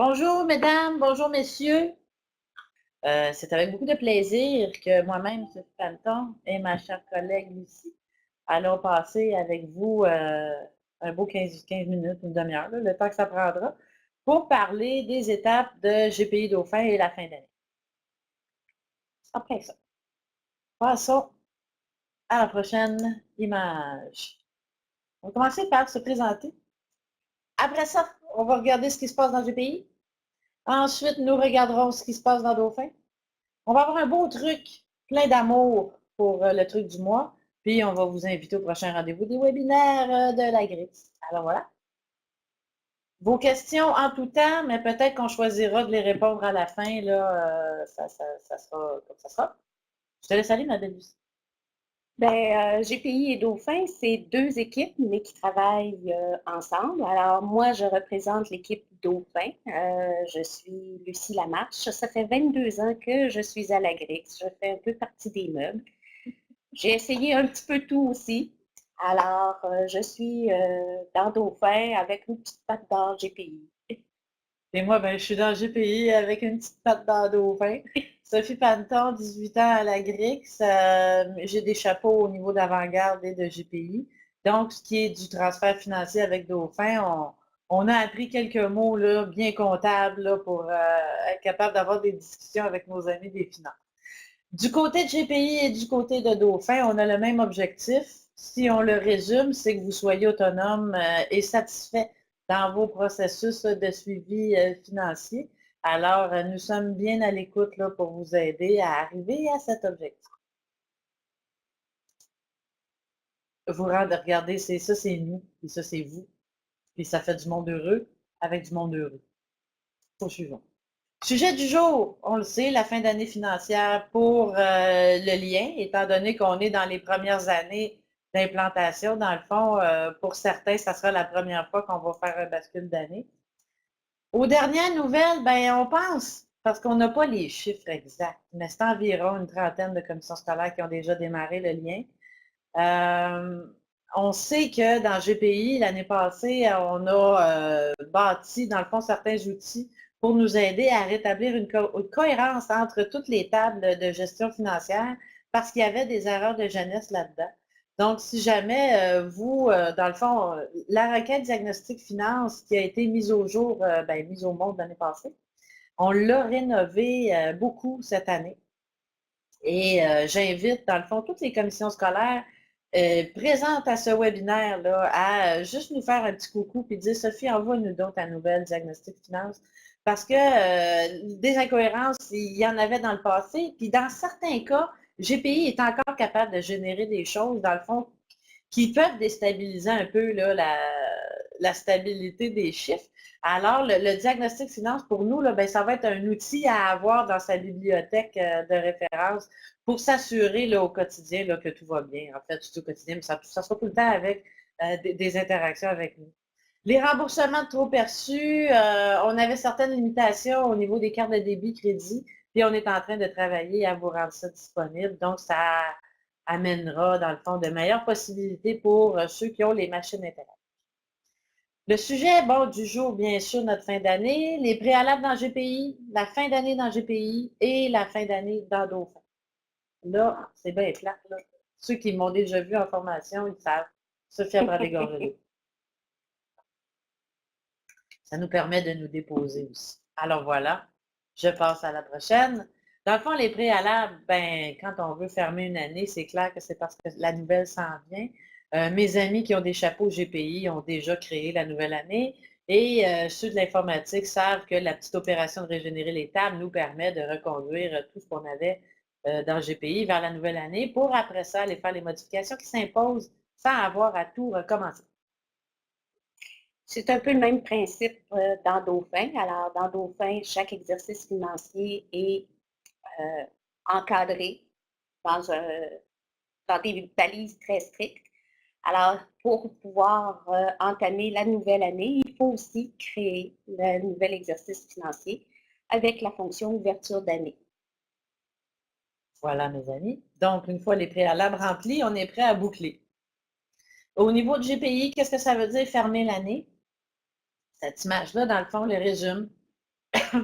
Bonjour mesdames, bonjour messieurs. C'est avec beaucoup de plaisir que moi-même, Sophie Panton, et ma chère collègue Lucie allons passer avec vous un beau 15 minutes, une demi-heure, là, le temps que ça prendra, pour parler des étapes de GPI Dauphin et la fin d'année. Après ça, passons à la prochaine image. On va commencer par se présenter. Après ça, on va regarder ce qui se passe dans le GPI. Ensuite, nous regarderons ce qui se passe dans Dauphin. On va avoir un beau truc, plein d'amour pour le truc du mois. Puis, on va vous inviter au prochain rendez-vous des webinaires de la GRIX. Alors voilà. Vos questions en tout temps, mais peut-être qu'on choisira de les répondre à la fin. Là, ça sera comme ça sera. Je te laisse aller, ma belle Lucie. GPI et Dauphin, c'est deux équipes, mais qui travaillent ensemble. Alors, moi, je représente l'équipe Dauphin. Je suis Lucie Lamarche. Ça fait 22 ans que je suis à la GRIX. Je fais un peu partie des meubles. J'ai essayé un petit peu tout aussi. Alors, je suis dans Dauphin avec une petite patte dans GPI. Et moi, je suis dans le GPI avec une petite patte dans le Dauphin. Sophie Panton, 18 ans à la GRIX. J'ai des chapeaux au niveau d'avant-garde et de GPI. Donc, ce qui est du transfert financier avec Dauphin, on a appris quelques mots là, bien comptables là, pour être capable d'avoir des discussions avec nos amis des finances. Du côté de GPI et du côté de Dauphin, on a le même objectif. Si on le résume, c'est que vous soyez autonome et satisfait dans vos processus de suivi financier. Alors, nous sommes bien à l'écoute là, pour vous aider à arriver à cet objectif. Vous regardez, c'est ça, c'est nous, et ça, c'est vous. Puis ça fait du monde heureux avec du monde heureux. Au suivant. Sujet du jour, on le sait, la fin d'année financière pour le lien, étant donné qu'on est dans les premières années d'implantation. Dans le fond, pour certains, ça sera la première fois qu'on va faire un bascule d'année. Aux dernières nouvelles, on pense, parce qu'on n'a pas les chiffres exacts, mais c'est environ une trentaine de commissions scolaires qui ont déjà démarré le lien. On sait que dans GPI, l'année passée, on a bâti, dans le fond, certains outils pour nous aider à rétablir une cohérence entre toutes les tables de gestion financière parce qu'il y avait des erreurs de jeunesse là-dedans. Donc, si jamais vous, dans le fond, la requête diagnostic finance qui a été mise au jour, mise au monde l'année passée, on l'a rénovée beaucoup cette année. Et j'invite, dans le fond, toutes les commissions scolaires présentes à ce webinaire-là à juste nous faire un petit coucou puis dire Sophie, envoie-nous donc ta nouvelle diagnostic finance. Parce que des incohérences, il y en avait dans le passé. Puis dans certains cas, GPI est encore capable de générer des choses, dans le fond, qui peuvent déstabiliser un peu là, la stabilité des chiffres. Alors, le diagnostic finance, pour nous, là, ça va être un outil à avoir dans sa bibliothèque de référence pour s'assurer là, au quotidien là, que tout va bien. En fait, tout au quotidien, mais ça sera tout le temps avec des interactions avec nous. Les remboursements trop perçus, on avait certaines limitations au niveau des cartes de débit, crédit, puis on est en train de travailler à vous rendre ça disponible. Donc, ça amènera, dans le fond, de meilleures possibilités pour ceux qui ont les machines interactives. Le sujet, du jour, bien sûr, notre fin d'année, les préalables dans GPI, la fin d'année dans GPI et la fin d'année dans Dauphin. Là, c'est bien plate, là. Ceux qui m'ont déjà vu en formation, ils savent. Sophie apprend des gorgelots. Ça nous permet de nous déposer aussi. Alors voilà, je passe à la prochaine. Dans le fond, les préalables, quand on veut fermer une année, c'est clair que c'est parce que la nouvelle s'en vient. Mes amis qui ont des chapeaux GPI ont déjà créé la nouvelle année et ceux de l'informatique savent que la petite opération de régénérer les tables nous permet de reconduire tout ce qu'on avait dans GPI vers la nouvelle année pour après ça aller faire les modifications qui s'imposent sans avoir à tout recommencer. C'est un peu le même principe dans Dauphin. Alors, dans Dauphin, chaque exercice financier est encadré dans, dans des balises très strictes. Alors, pour pouvoir entamer la nouvelle année, il faut aussi créer le nouvel exercice financier avec la fonction ouverture d'année. Voilà, mes amis. Donc, une fois les préalables remplis, on est prêt à boucler. Au niveau de GPI, qu'est-ce que ça veut dire fermer l'année? Cette image-là, dans le fond, le résume.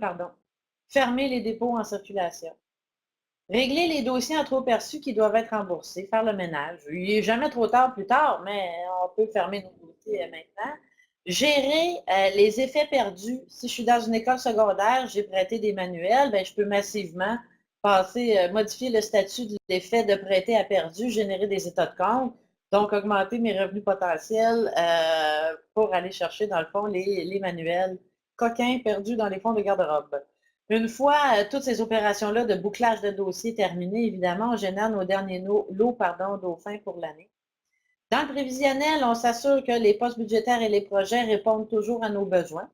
pardon, fermer les dépôts en circulation. Régler les dossiers en trop perçus qui doivent être remboursés, faire le ménage. Il n'est jamais trop tard plus tard, mais on peut fermer nos dossiers maintenant. Gérer les effets perdus. Si je suis dans une école secondaire, j'ai prêté des manuels, ben, je peux massivement modifier le statut de l'effet de prêter à perdu, générer des états de compte, donc augmenter mes revenus potentiels pour aller chercher, dans le fond, les manuels coquins perdus dans les fonds de garde-robe. Une fois toutes ces opérations-là de bouclage de dossier terminées, évidemment, on génère nos derniers lots dauphins pour l'année. Dans le prévisionnel, on s'assure que les postes budgétaires et les projets répondent toujours à nos besoins.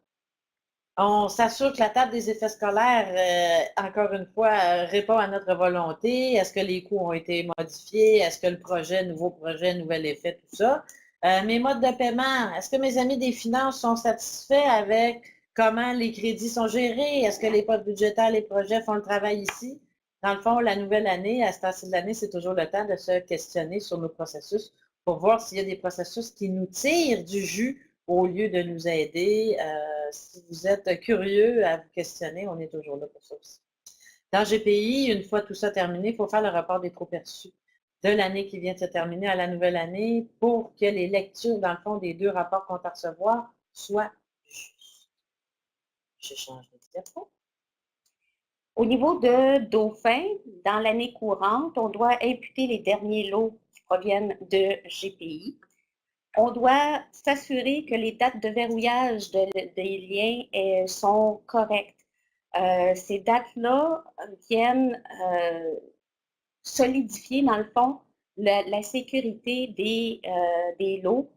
On s'assure que la table des effets scolaires, encore une fois, répond à notre volonté. Est-ce que les coûts ont été modifiés? Est-ce que le projet, nouveau projet, nouvel effet, tout ça? Mes modes de paiement, est-ce que mes amis des finances sont satisfaits avec comment les crédits sont gérés? Est-ce que les postes budgétaires, les projets font le travail ici? Dans le fond, la nouvelle année, à ce temps-ci de l'année, c'est toujours le temps de se questionner sur nos processus pour voir s'il y a des processus qui nous tirent du jus au lieu de nous aider. Si vous êtes curieux à vous questionner, on est toujours là pour ça aussi. Dans GPI, une fois tout ça terminé, il faut faire le rapport des trop-perçus de l'année qui vient de se terminer à la nouvelle année pour que les lectures, dans le fond, des deux rapports qu'on va recevoir soient justes. Je change de diapo. Au niveau de Dauphin, dans l'année courante, on doit imputer les derniers lots qui proviennent de GPI. On doit s'assurer que les dates de verrouillage des liens sont correctes. Ces dates-là viennent solidifier, dans le fond, la sécurité des lots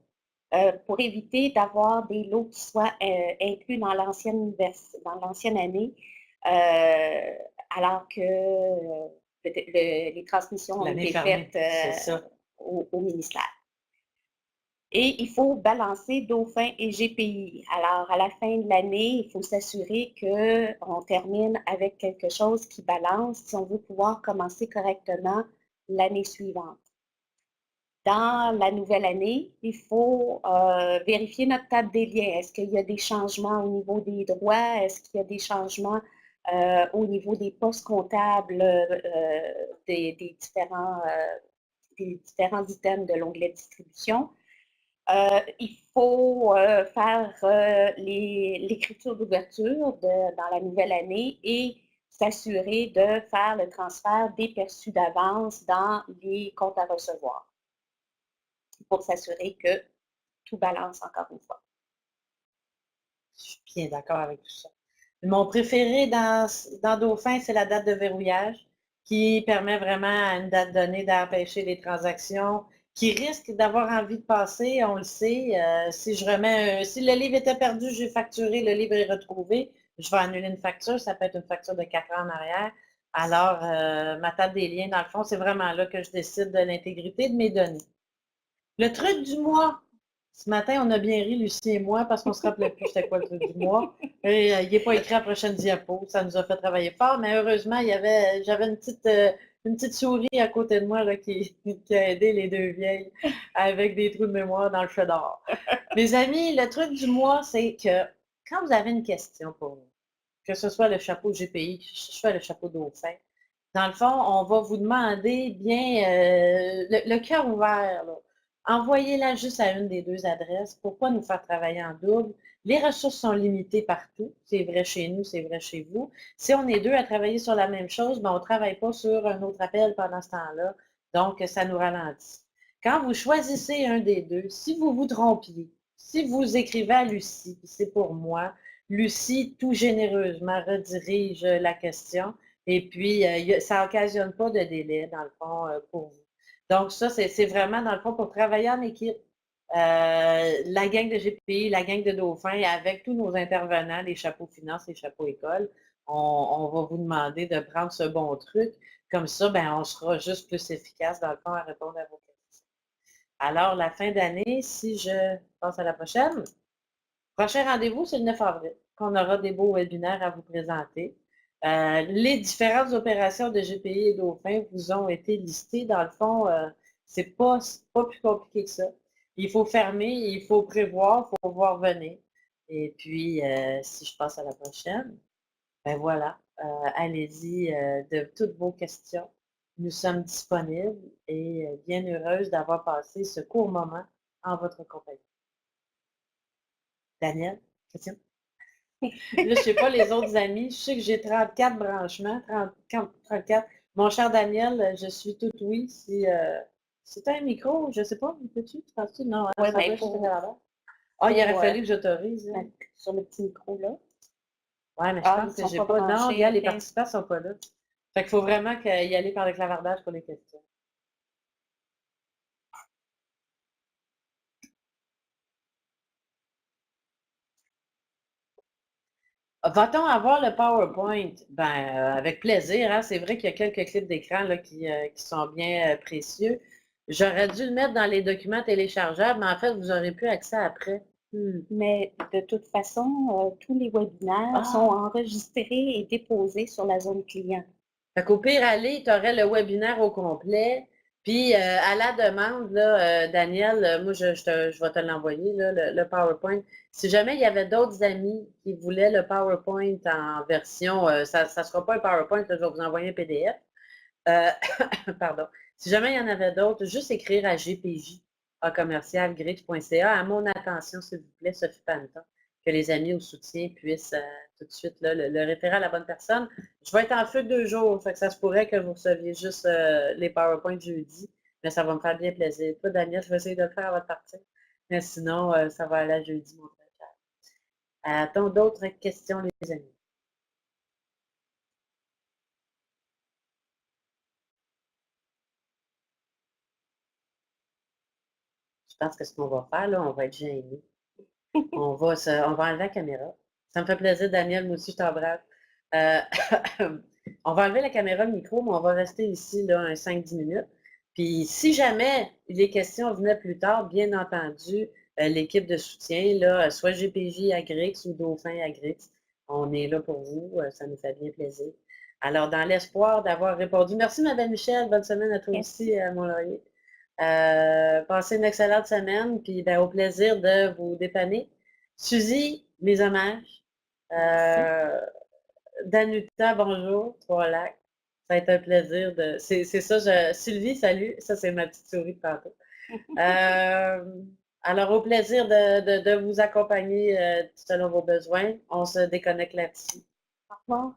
pour éviter d'avoir des lots qui soient inclus dans l'ancienne année, alors que les transmissions ont été faites au ministère. Et il faut balancer Dauphin et GPI. Alors, à la fin de l'année, il faut s'assurer qu'on termine avec quelque chose qui balance si on veut pouvoir commencer correctement l'année suivante. Dans la nouvelle année, il faut vérifier notre table des liens. Est-ce qu'il y a des changements au niveau des droits? Est-ce qu'il y a des changements au niveau des postes comptables des différents items de l'onglet distribution? Il faut faire l'écriture d'ouverture dans la nouvelle année et s'assurer de faire le transfert des perçus d'avance dans les comptes à recevoir pour s'assurer que tout balance encore une fois. Je suis bien d'accord avec tout ça. Mon préféré dans Dauphin, c'est la date de verrouillage qui permet vraiment à une date donnée d'empêcher les transactions qui risquent d'avoir envie de passer, on le sait. Si le livre était perdu, j'ai facturé, le livre est retrouvé, je vais annuler une facture, ça peut être une facture de 4 ans en arrière. Alors, ma table des liens, dans le fond, c'est vraiment là que je décide de l'intégrité de mes données. Le truc du mois. Ce matin, on a bien ri, Lucie et moi, parce qu'on ne se rappelait plus c'était quoi le truc du mois. Et, il n'est pas écrit à la prochaine diapo. Ça nous a fait travailler fort, mais heureusement, j'avais une petite souris à côté de moi là, qui a aidé les deux vieilles avec des trous de mémoire dans le feu d'or. Mes amis, le truc du mois, c'est que quand vous avez une question pour nous, que ce soit le chapeau GPI, que ce soit le chapeau Dauphin, dans le fond, on va vous demander bien le cœur ouvert, là. Envoyez-la juste à une des deux adresses. Pourquoi nous faire travailler en double? Les ressources sont limitées partout. C'est vrai chez nous, c'est vrai chez vous. Si on est deux à travailler sur la même chose, ben on ne travaille pas sur un autre appel pendant ce temps-là. Donc, ça nous ralentit. Quand vous choisissez un des deux, si vous vous trompiez, si vous écrivez à Lucie, c'est pour moi, Lucie tout généreusement redirige la question et puis ça n'occasionne pas de délai, dans le fond, pour vous. Donc, ça, c'est vraiment, dans le fond, pour travailler en équipe. La gang de GPI, la gang de Dauphin, avec tous nos intervenants, les chapeaux finances, les chapeaux écoles, on va vous demander de prendre ce bon truc. Comme ça, ben, on sera juste plus efficace, dans le fond, à répondre à vos questions. Alors, la fin d'année, si je passe à la prochaine, prochain rendez-vous, c'est le 9 avril, qu'on aura des beaux webinaires à vous présenter. Les différentes opérations de GPI et Dauphin vous ont été listées. Dans le fond, c'est pas plus compliqué que ça. Il faut fermer, il faut prévoir, il faut voir venir. Et puis, si je passe à la prochaine, Ben voilà, allez-y de toutes vos questions. Nous sommes disponibles et bien heureuse d'avoir passé ce court moment en votre compagnie. Daniel, question? Là, je ne sais pas les autres amis. Je sais que j'ai 34 branchements, 34. Mon cher Daniel, je suis toute oui. Si tu as un micro, je ne sais pas, peux-tu? Penses-tu? Non, hein, Oui, ça mais doit juste être à l'avant. Ah, il aurait fallu que j'autorise. Hein. sur le petit micro là. Ouais, mais je Ah, ils pense ne que sont j'ai pas pas. Non, regarde, branchés. les OK. participants ne sont pas là. Fait qu'il faut vraiment y aller par le clavardage pour les questions. Va-t-on avoir le PowerPoint? Ben, avec plaisir, hein. C'est vrai qu'il y a quelques clips d'écran là, qui sont bien précieux. J'aurais dû le mettre dans les documents téléchargeables, mais en fait, vous aurez plus accès après. Mais de toute façon, tous les webinaires sont Ah! enregistrés et déposés sur la zone client. Fait qu'au pire aller, tu aurais le webinaire au complet. Puis à la demande, là, Daniel, moi je vais te l'envoyer, là, le PowerPoint. Si jamais il y avait d'autres amis qui voulaient le PowerPoint en version, ça ne sera pas un PowerPoint, là, je vais vous envoyer un PDF. Euh, pardon. Si jamais il y en avait d'autres, juste écrire à gpj à commercialgrix.ca. À mon attention, s'il vous plaît, Sophie Panton, que les amis au soutien puissent tout de suite là, le référer à la bonne personne. Je vais être en feu 2 jours, fait que ça se pourrait que vous receviez juste les PowerPoint jeudi, mais ça va me faire bien plaisir. Toi, Daniel, je vais essayer de le faire à votre partie, mais sinon, ça va aller à jeudi, mon frère. A-t-on d'autres questions, les amis? Je pense que ce qu'on va faire, là, on va être gênés. On va enlever la caméra. Ça me fait plaisir, Daniel, moi aussi, je t'embrasse. Euh, on va enlever la caméra, le micro, mais on va rester ici là, un 5-10 minutes. Puis si jamais les questions venaient plus tard, bien entendu, l'équipe de soutien, là, soit GPJ à Grix ou Dauphin à Grix, on est là pour vous. Ça nous fait bien plaisir. Alors, dans l'espoir d'avoir répondu. Merci, Madame Michel. Bonne semaine à toi aussi, mon laurier. Passez une excellente semaine, puis ben, au plaisir de vous dépanner. Suzy, mes hommages. Euh, Danuta, bonjour. Trois-Lacs. Ça a été un plaisir de. C'est ça, Sylvie, salut. Ça, c'est ma petite souris de tantôt. Alors, au plaisir de vous accompagner selon vos besoins. On se déconnecte là-dessus. Au revoir.